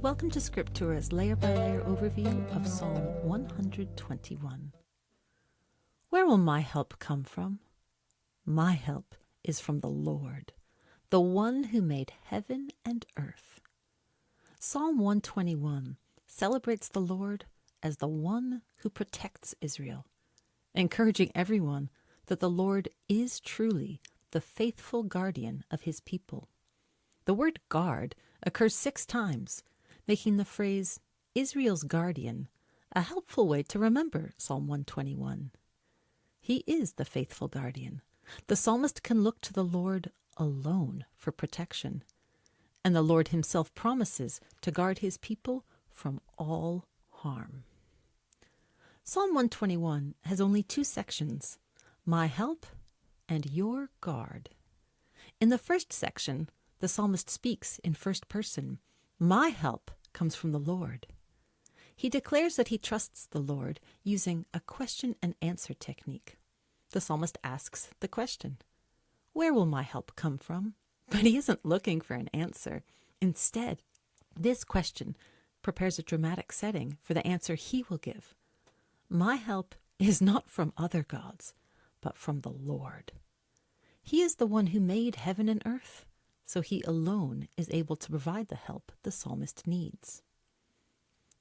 Welcome to Scriptura's layer-by-layer overview of Psalm 121. Where will my help come from? My help is from the Lord, the one who made heaven and earth. Psalm 121 celebrates the Lord as the one who protects Israel, encouraging everyone that the Lord is truly the faithful guardian of his people. The word guard occurs 6 times, making the phrase Israel's guardian a helpful way to remember Psalm 121. He is the faithful guardian. The psalmist can look to the Lord alone for protection, and the Lord himself promises to guard his people from all harm. Psalm 121 has only 2 sections, my help and your guard. In the first section, the psalmist speaks in first person. My help comes from the Lord. He declares that he trusts the Lord using a question and answer technique. The psalmist asks the question, where will my help come from? But he isn't looking for an answer. Instead, this question prepares a dramatic setting for the answer he will give. My help is not from other gods, but from the Lord. He is the one who made heaven and earth, so he alone is able to provide the help the psalmist needs.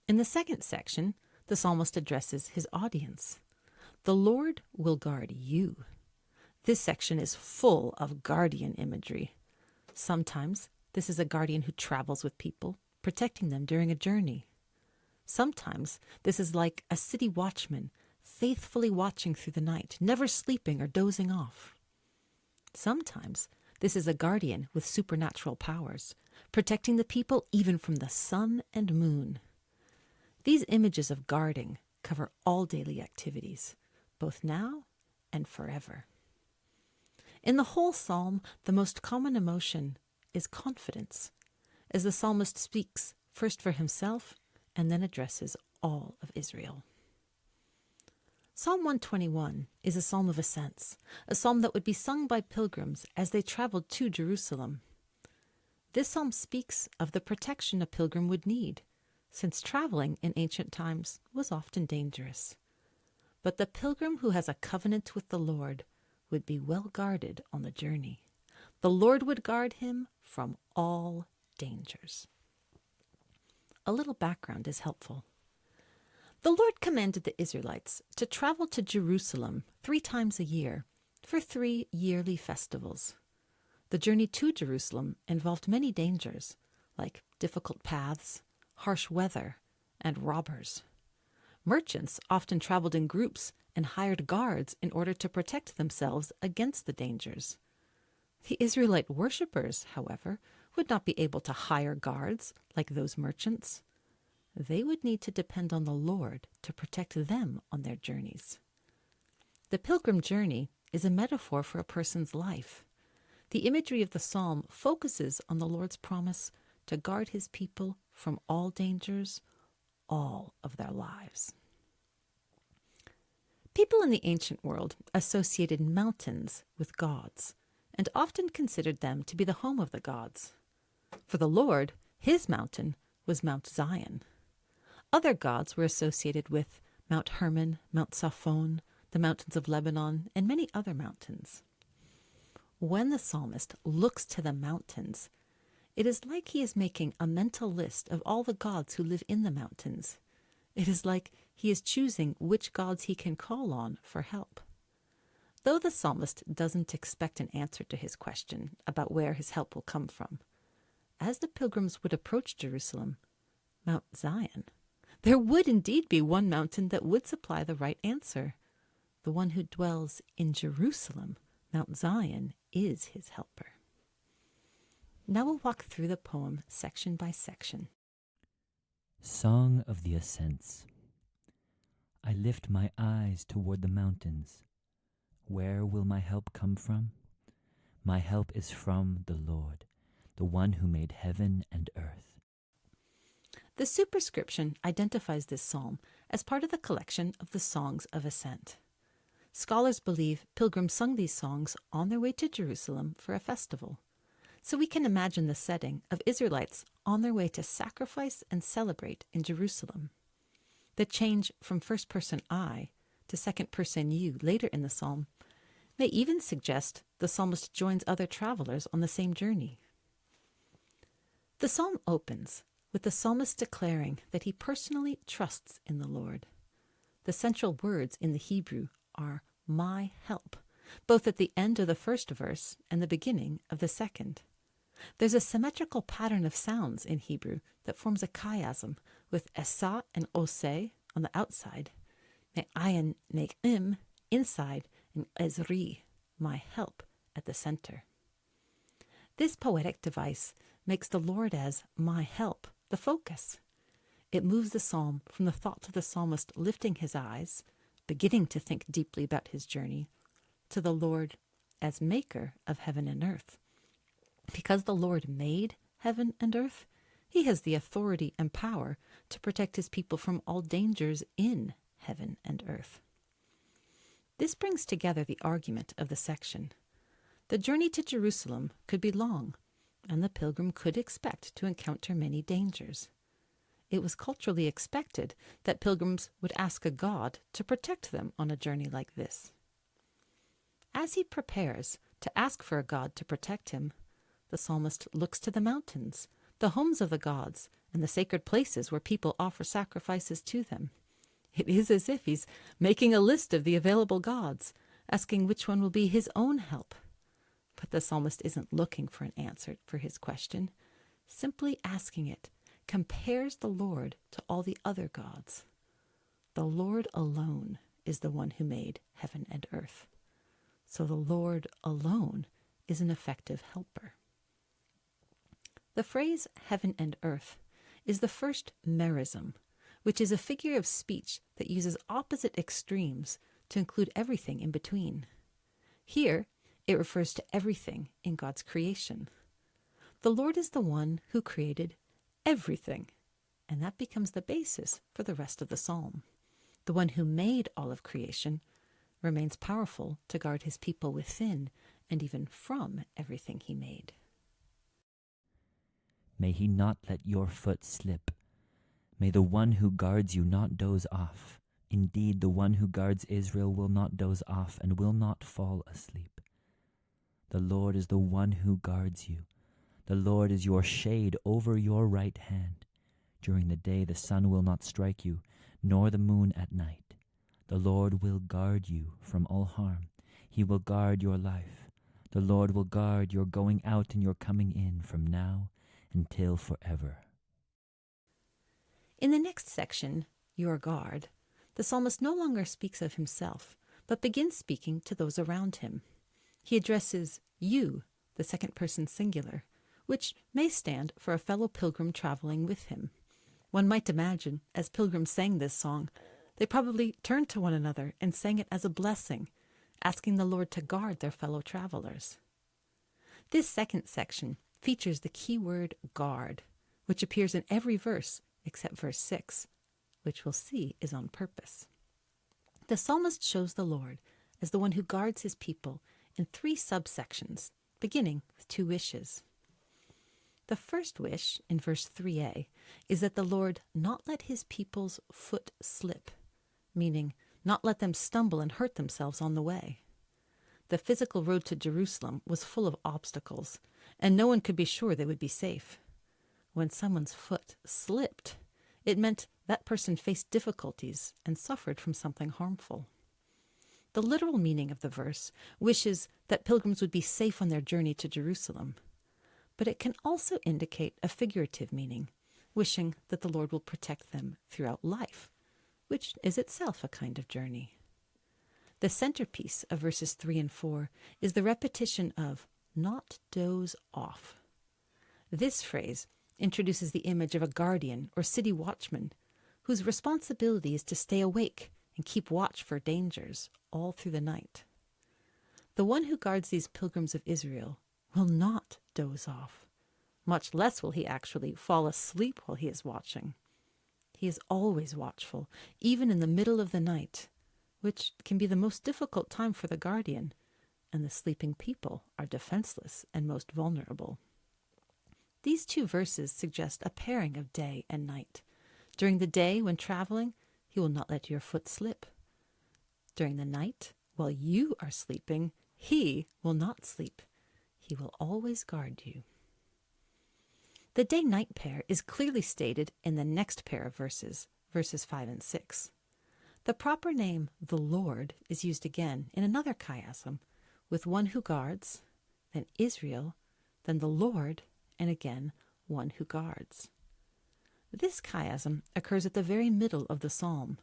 In the second section, the psalmist addresses his audience. The Lord will guard you. This section is full of guardian imagery. Sometimes this is a guardian who travels with people, protecting them during a journey. Sometimes this is like a city watchman, faithfully watching through the night, never sleeping or dozing off. Sometimes this is a guardian with supernatural powers, protecting the people even from the sun and moon. These images of guarding cover all daily activities, both now and forever. In the whole psalm, the most common emotion is confidence, as the psalmist speaks first for himself and then addresses all of Israel. Psalm 121 is a psalm of ascents, a psalm that would be sung by pilgrims as they traveled to Jerusalem. This psalm speaks of the protection a pilgrim would need, since traveling in ancient times was often dangerous. But the pilgrim who has a covenant with the Lord would be well guarded on the journey. The Lord would guard him from all dangers. A little background is helpful. The Lord commanded the Israelites to travel to Jerusalem 3 times a year for 3 yearly festivals. The journey to Jerusalem involved many dangers, like difficult paths, harsh weather, and robbers. Merchants often traveled in groups and hired guards in order to protect themselves against the dangers. The Israelite worshippers, however, would not be able to hire guards like those merchants. They would need to depend on the Lord to protect them on their journeys. The pilgrim journey is a metaphor for a person's life. The imagery of the psalm focuses on the Lord's promise to guard his people from all dangers, all of their lives. People in the ancient world associated mountains with gods and often considered them to be the home of the gods. For the Lord, his mountain was Mount Zion. Other gods were associated with Mount Hermon, Mount Saphon, the mountains of Lebanon, and many other mountains. When the psalmist looks to the mountains, it is like he is making a mental list of all the gods who live in the mountains. It is like he is choosing which gods he can call on for help. Though the psalmist doesn't expect an answer to his question about where his help will come from, as the pilgrims would approach Jerusalem, Mount Zion, there would indeed be one mountain that would supply the right answer. The one who dwells in Jerusalem, Mount Zion, is his helper. Now we'll walk through the poem section by section. Song of the Ascents. I lift my eyes toward the mountains. Where will my help come from? My help is from the Lord, the one who made heaven and earth. The superscription identifies this psalm as part of the collection of the Songs of Ascent. Scholars believe pilgrims sung these songs on their way to Jerusalem for a festival. So we can imagine the setting of Israelites on their way to sacrifice and celebrate in Jerusalem. The change from first person I to second person you later in the psalm may even suggest the psalmist joins other travelers on the same journey. The psalm opens with the psalmist declaring that he personally trusts in the Lord. The central words in the Hebrew are my help, both at the end of the first verse and the beginning of the second. There's a symmetrical pattern of sounds in Hebrew that forms a chiasm, with esa and ose on the outside, me'ayin, me'im, inside, and ezri, my help, at the center. This poetic device makes the Lord as my help the focus. It moves the psalm from the thought of the psalmist lifting his eyes, beginning to think deeply about his journey, to the Lord as maker of heaven and earth. Because the Lord made heaven and earth, he has the authority and power to protect his people from all dangers in heaven and earth. This brings together the argument of the section. The journey to Jerusalem could be long, and the pilgrim could expect to encounter many dangers. It was culturally expected that pilgrims would ask a god to protect them on a journey like this. As he prepares to ask for a god to protect him, the psalmist looks to the mountains, the homes of the gods, and the sacred places where people offer sacrifices to them. It is as if he's making a list of the available gods, asking which one will be his own help. But the psalmist isn't looking for an answer for his question. Simply asking it compares the Lord to all the other gods. The Lord alone is the one who made heaven and earth. So the Lord alone is an effective helper. The phrase heaven and earth is the first merism, which is a figure of speech that uses opposite extremes to include everything in between. Here, it refers to everything in God's creation. The Lord is the one who created everything, and that becomes the basis for the rest of the psalm. The one who made all of creation remains powerful to guard his people within and even from everything he made. May he not let your foot slip. May the one who guards you not doze off. Indeed, the one who guards Israel will not doze off and will not fall asleep. The Lord is the one who guards you. The Lord is your shade over your right hand. During the day the sun will not strike you, nor the moon at night. The Lord will guard you from all harm. He will guard your life. The Lord will guard your going out and your coming in from now until forever. In the next section, your guard, the psalmist no longer speaks of himself, but begins speaking to those around him. He addresses you, the second person singular, which may stand for a fellow pilgrim traveling with him. One might imagine, as pilgrims sang this song, they probably turned to one another and sang it as a blessing, asking the Lord to guard their fellow travelers. This second section features the key word guard, which appears in every verse except verse 6, which we'll see is on purpose. The psalmist shows the Lord as the one who guards his people in 3 subsections, beginning with 2 wishes. The first wish, in verse 3a, is that the Lord not let his people's foot slip, meaning not let them stumble and hurt themselves on the way. The physical road to Jerusalem was full of obstacles, and no one could be sure they would be safe. When someone's foot slipped, it meant that person faced difficulties and suffered from something harmful. The literal meaning of the verse wishes that pilgrims would be safe on their journey to Jerusalem, but it can also indicate a figurative meaning, wishing that the Lord will protect them throughout life, which is itself a kind of journey. The centerpiece of verses 3 and 4 is the repetition of not doze off. This phrase introduces the image of a guardian or city watchman whose responsibility is to stay awake and keep watch for dangers all through the night. The one who guards these pilgrims of Israel will not doze off. Much less will he actually fall asleep while he is watching. He is always watchful, even in the middle of the night, which can be the most difficult time for the guardian, and the sleeping people are defenseless and most vulnerable. These two verses suggest a pairing of day and night. During the day, when traveling, he will not let your foot slip. During the night, while you are sleeping, he will not sleep. He will always guard you. The day-night pair is clearly stated in the next pair of verses, verses 5 and 6. The proper name, the Lord, is used again in another chiasm, with one who guards, then Israel, then the Lord, and again one who guards. This chiasm occurs at the very middle of the psalm,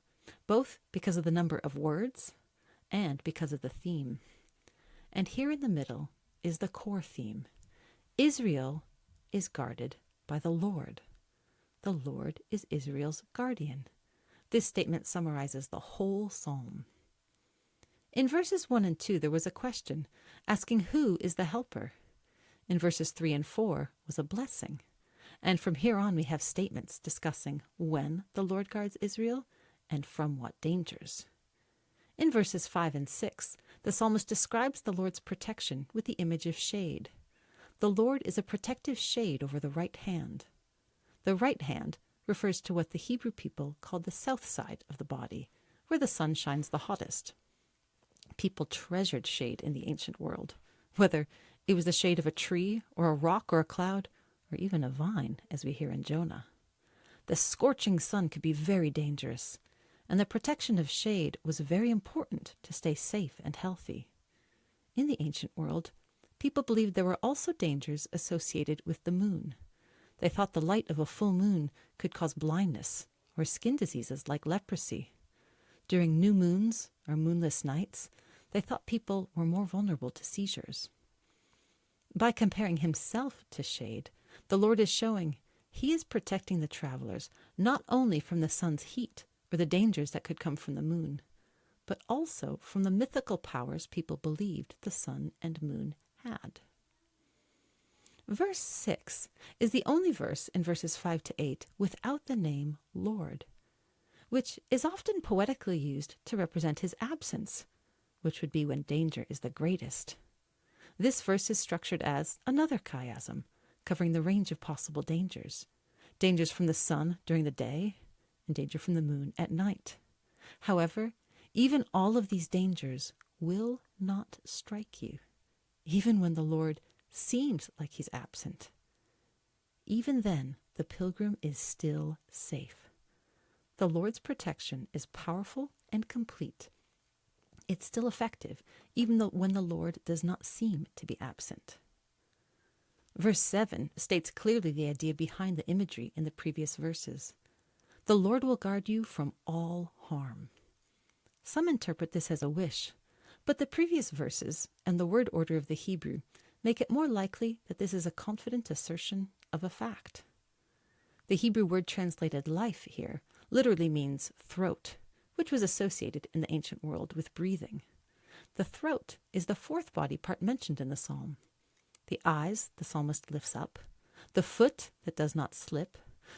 both because of the number of words and because of the theme. And here in the middle is the core theme. Israel is guarded by the Lord. The Lord is Israel's guardian. This statement summarizes the whole psalm. In verses 1 and 2, there was a question asking who is the helper. In verses 3 and 4 was a blessing. And from here on, we have statements discussing when the Lord guards Israel and from what dangers. In verses 5 and 6, the psalmist describes the Lord's protection with the image of shade. The Lord is a protective shade over the right hand. The right hand refers to what the Hebrew people called the south side of the body, where the sun shines the hottest. People treasured shade in the ancient world, whether it was the shade of a tree or a rock or a cloud, or even a vine, as we hear in Jonah. The scorching sun could be very dangerous, and the protection of shade was very important to stay safe and healthy. In the ancient world, people believed there were also dangers associated with the moon. They thought the light of a full moon could cause blindness or skin diseases like leprosy. During new moons or moonless nights, they thought people were more vulnerable to seizures. By comparing himself to shade, the Lord is showing he is protecting the travelers not only from the sun's heat or the dangers that could come from the moon, but also from the mythical powers people believed the sun and moon had. Verse 6 is the only verse in verses 5 to 8 without the name Lord, which is often poetically used to represent his absence, which would be when danger is the greatest. This verse is structured as another chiasm, covering the range of possible dangers. Dangers from the sun during the day, and danger from the moon at night. However, even all of these dangers will not strike you, even when the Lord seems like he's absent. Even then, the pilgrim is still safe. The Lord's protection is powerful and complete. It's still effective, even though when the Lord does not seem to be absent. Verse 7 states clearly the idea behind the imagery in the previous verses. The Lord will guard you from all harm. Some interpret this as a wish, but the previous verses and the word order of the Hebrew make it more likely that this is a confident assertion of a fact. The Hebrew word translated life here literally means throat, which was associated in the ancient world with breathing. The throat is the fourth body part mentioned in the psalm. The eyes the psalmist lifts up, the foot that does not slip,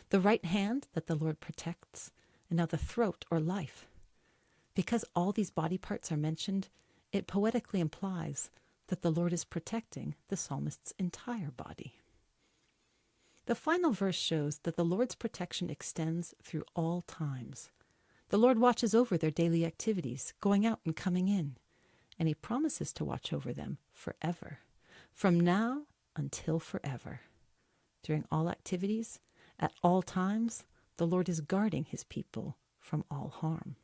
the right hand that the Lord protects, and now the throat or life. Because all these body parts are mentioned, it poetically implies that the Lord is protecting the psalmist's entire body. The final verse shows that the Lord's protection extends through all times. The Lord watches over their daily activities, going out and coming in, and he promises to watch over them forever, from now until forever. During all activities, at all times, the Lord is guarding his people from all harm.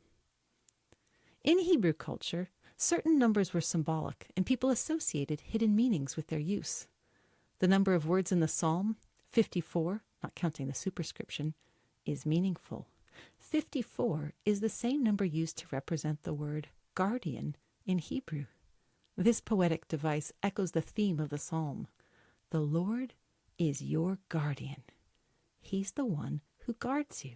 In Hebrew culture, certain numbers were symbolic, and people associated hidden meanings with their use. The number of words in the psalm, 54, not counting the superscription, is meaningful. 54 is the same number used to represent the word guardian in Hebrew. This poetic device echoes the theme of the psalm. The Lord is your guardian. He's the one who guards you.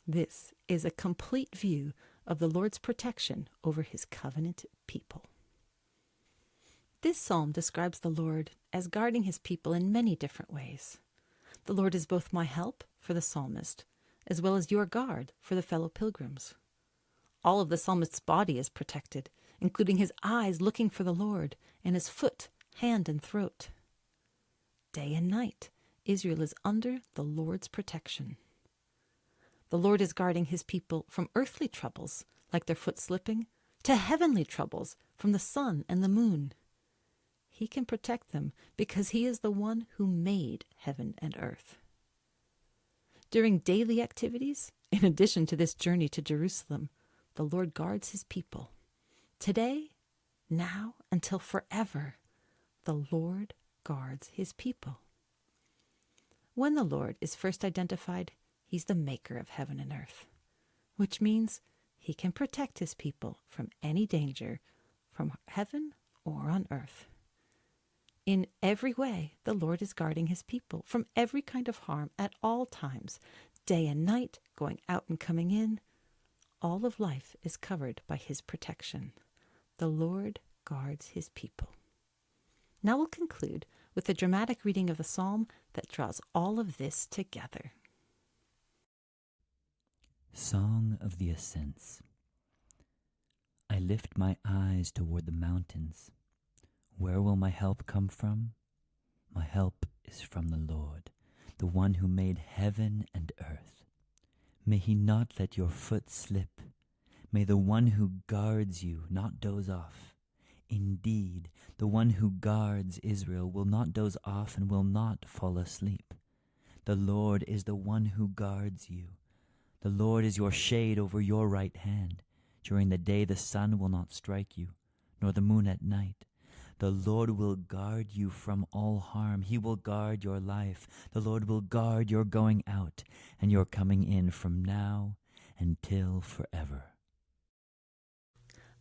This is a complete view of the Lord's protection over his covenant people. This psalm describes the Lord as guarding his people in many different ways. The Lord is both my help for the psalmist, as well as your guard for the fellow pilgrims. All of the psalmist's body is protected, including his eyes looking for the Lord and his foot, hand, and throat. day and night, Israel is under the Lord's protection. The Lord is guarding his people from earthly troubles, like their foot slipping, to heavenly troubles from the sun and the moon. He can protect them because he is the one who made heaven and earth. During daily activities, in addition to this journey to Jerusalem, the Lord guards his people. Today, now, until forever, the Lord guards his people. When the Lord is first identified, he's the maker of heaven and earth, which means he can protect his people from any danger from heaven or on earth. In every way, the Lord is guarding his people from every kind of harm at all times, day and night, going out and coming in. All of life is covered by his protection. The Lord guards his people. Now we'll conclude with a dramatic reading of the psalm that draws all of this together. Song of the Ascents. I lift my eyes toward the mountains. Where will my help come from? My help is from the Lord, the one who made heaven and earth. May he not let your foot slip. May the one who guards you not doze off. Indeed, the one who guards Israel will not doze off and will not fall asleep. The Lord is the one who guards you. The Lord is your shade over your right hand. During the day the sun will not strike you, nor the moon at night. The Lord will guard you from all harm. He will guard your life. The Lord will guard your going out and your coming in from now until forever.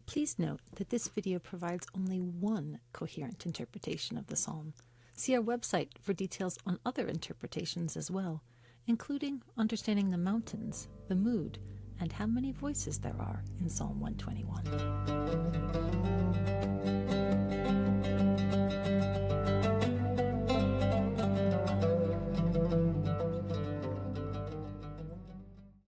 Please note that this video provides only one coherent interpretation of the psalm. See our website for details on other interpretations as well, including understanding the mountains, the mood, and how many voices there are in Psalm 121.